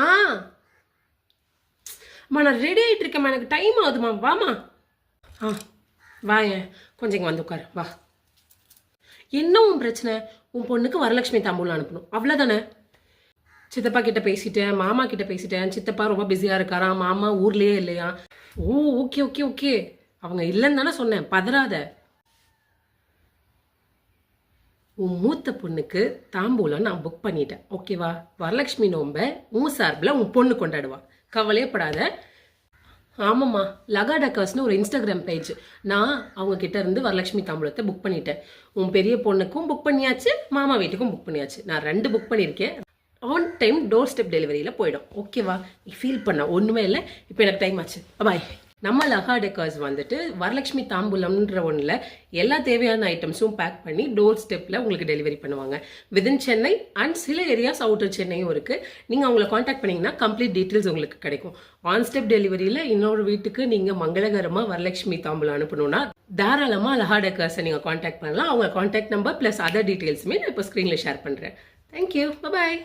ஆ அம்மா நான் ரெடி ஆகிட்டு இருக்கேம்மா, எனக்கு டைம் ஆகுதுமா, வாமா. ஆ வாயேன், கொஞ்சம் இங்கே வந்து உட்காரு, வா. என்ன உன் பிரச்சனை? உன் பொண்ணுக்கு வரலட்சுமி தாம்பூலம் அனுப்பணும், அவ்வளோதானே? சித்தப்பா கிட்ட பேசிட்டேன், மாமா கிட்ட பேசிட்டேன். சித்தப்பா ரொம்ப பிஸியாக இருக்காராம், மாமா ஊர்லேயே இல்லையா. ஓ ஓகே ஓகே ஓகே, அவங்க இல்லைன்னு தானே சொன்னேன், பதறாத. உன் மூத்த பொண்ணுக்கு தாம்பூலம் நான் புக் பண்ணிட்டேன், ஓகேவா? வரலட்சுமி நோம்ப உன் சார்பில் உன் பொண்ணு கொண்டாடுவா, கவலையப்படாத. ஆமாம்மா, லகா டக்கர்ஸ்னு ஒரு இன்ஸ்டாகிராம் பேஜ், நான் அவங்க கிட்ட இருந்து வரலட்சுமி தாம்பூலத்தை புக் பண்ணிட்டேன். உன் பெரிய பொண்ணுக்கும் புக் பண்ணியாச்சு, மாமா வீட்டுக்கும் புக் பண்ணியாச்சு. நான் 2 புக் பண்ணியிருக்கேன். ஆன் டைம் டோர் ஸ்டெப் டெலிவரியில் போயிடும், ஓகேவா? நீ ஃபீல் பண்ண ஒன்றுமே இல்லை. இப்போ எனக்கு டைம் ஆச்சு, பாய். நம்ம லகா டெக்கர்ஸ் வந்துட்டு வரலட்சுமி தாம்பூலம்ன்ற ஒன்றில் எல்லா தேவையான ஐட்டம்ஸும் பேக் பண்ணி டோர் ஸ்டெப்பில் உங்களுக்கு டெலிவரி பண்ணுவாங்க. விதின் சென்னை அண்ட் சில ஏரியாஸ் அவுட்டர் சென்னையும் இருக்குது. நீங்கள் அவங்கள காண்டாக்ட் பண்ணிங்கன்னா கம்ப்ளீட் டீட்டெயில்ஸ் உங்களுக்கு கிடைக்கும். ஆன் ஸ்டெப் டெலிவரியில் இன்னொரு வீட்டுக்கு நீங்கள் மங்களகரமாக வரலட்சுமி தாம்பூலம் அனுப்பணும்னா தாராளமாக லகா டெக்கர்ஸை நீங்கள் காண்டாக்ட் பண்ணலாம். அவங்க காண்டாக்ட் நம்பர் ப்ளஸ் அதர் டீட்டெயில்ஸுமே நான் இப்போ ஸ்க்ரீனில் ஷேர் பண்ணுறேன். தேங்க்யூ, பாய்.